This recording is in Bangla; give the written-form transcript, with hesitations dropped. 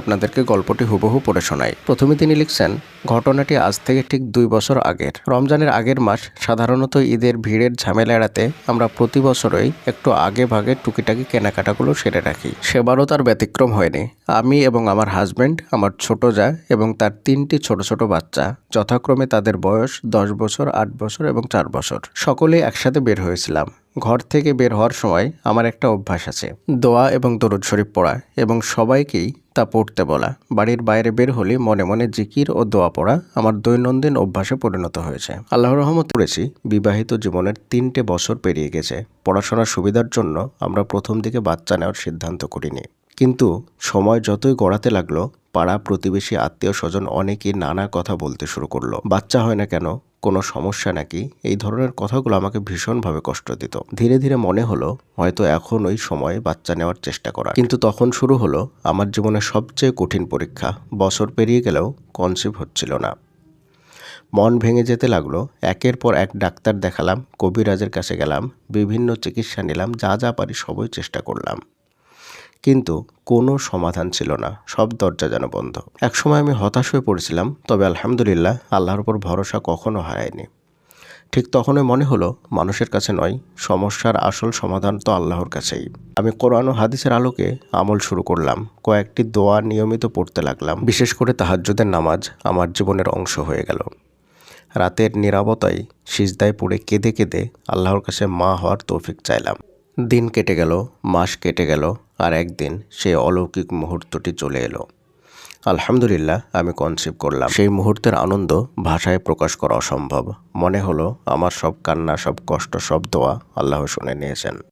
আপনাদেরকে গল্পটি হুবহু পড়ে শোনাই। প্রথমে তিনি লিখছেন, ঘটনাটি আজ থেকে ঠিক 2 বছর আগের। রমজানের আগের মাস, সাধারণত ঈদের ভিড়ের ঝামেলা এড়াতে আমরা প্রতি বছরই একটু আগে ভাগে টুকিটাকি কেনাকাটাগুলো সেরে রাখি। সেবারও তার ব্যতিক্রম হয়নি। আমি এবং আমার হাজব্যান্ড, আমার ছোট জা এবং তার 3টি ছোট ছোট বাচ্চা, যথাক্রমে তাদের বয়স 10 বছর, 8 বছর এবং 4 বছর, সকলেই একসাথে বের হয়েছিলাম। ঘর থেকে বের হওয়ার সময় আমার একটা অভ্যাস আছে, দোয়া এবং দরুদ শরীফ পড়া, এবং সবাইকেই তা পড়তে বলা। বাড়ির বাইরে বের হলে মনে মনে জিকির ও দোয়া পড়া আমার দৈনন্দিন অভ্যাসে পরিণত হয়েছে। আল্লাহর রহমত করেছি, বিবাহিত জীবনের 3টে বছর পেরিয়ে গেছে। পড়াশোনার সুবিধার জন্য আমরা প্রথম দিকে বাচ্চা নেওয়ার সিদ্ধান্ত করিনি, কিন্তু সময় যতই গড়াতে লাগলো, পাড়া প্রতিবেশী, আত্মীয় স্বজন অনেকেই নানা কথা বলতে শুরু করলো। বাচ্চা হয় না কেন, কোনো সমস্যা নাকি, এই ধরনের কথাগুলো আমাকে ভীষণভাবে কষ্ট দিত। ধীরে ধীরে মনে হলো হয়তো এখন ওই সময় বাচ্চা নেওয়ার চেষ্টা করা। কিন্তু তখন শুরু হলো আমার জীবনের সবচেয়ে কঠিন পরীক্ষা। বছর পেরিয়ে গেলেও কনসিভ হচ্ছিল না। মন ভেঙে যেতে লাগলো। একের পর এক ডাক্তার দেখালাম, কবিরাজের কাছে গেলাম, বিভিন্ন চিকিৎসা নিলাম, যা যা পারি সবই চেষ্টা করলাম, কিন্তু কোনো সমাধান ছিল না। সব দরজা যেন বন্ধ। একসময় আমি হতাশ হয়ে পড়েছিলাম, তবে আলহামদুলিল্লাহ আল্লাহর উপর ভরসা কখনো হারায়নি। ঠিক তখনই মনে হলো মানুষের কাছে নয়, সমস্যার আসল সমাধান তো আল্লাহর কাছেই। আমি কোরআন ও হাদিসের আলোকে আমল শুরু করলাম। কয়েকটি দোয়া নিয়মিত পড়তে লাগলাম। বিশেষ করে তাহাজ্জুদের নামাজ আমার জীবনের অংশ হয়ে গেল। রাতের নীরবতায় সিজদায় পড়ে কেঁদে কেঁদে আল্লাহর কাছে মা হওয়ার তৌফিক চাইলাম। দিন কেটে গেল, মাস কেটে গেল, আর একদিন সেই অলৌকিক মুহূর্তটি চলে এলো। আলহামদুলিল্লাহ আমি কনসিভ করলাম। সেই মুহূর্তের আনন্দ ভাষায় প্রকাশ করা অসম্ভব। মনে হলো আমার সব কান্না, সব কষ্ট, সব দোয়া আল্লাহ শুনে নিয়েছেন।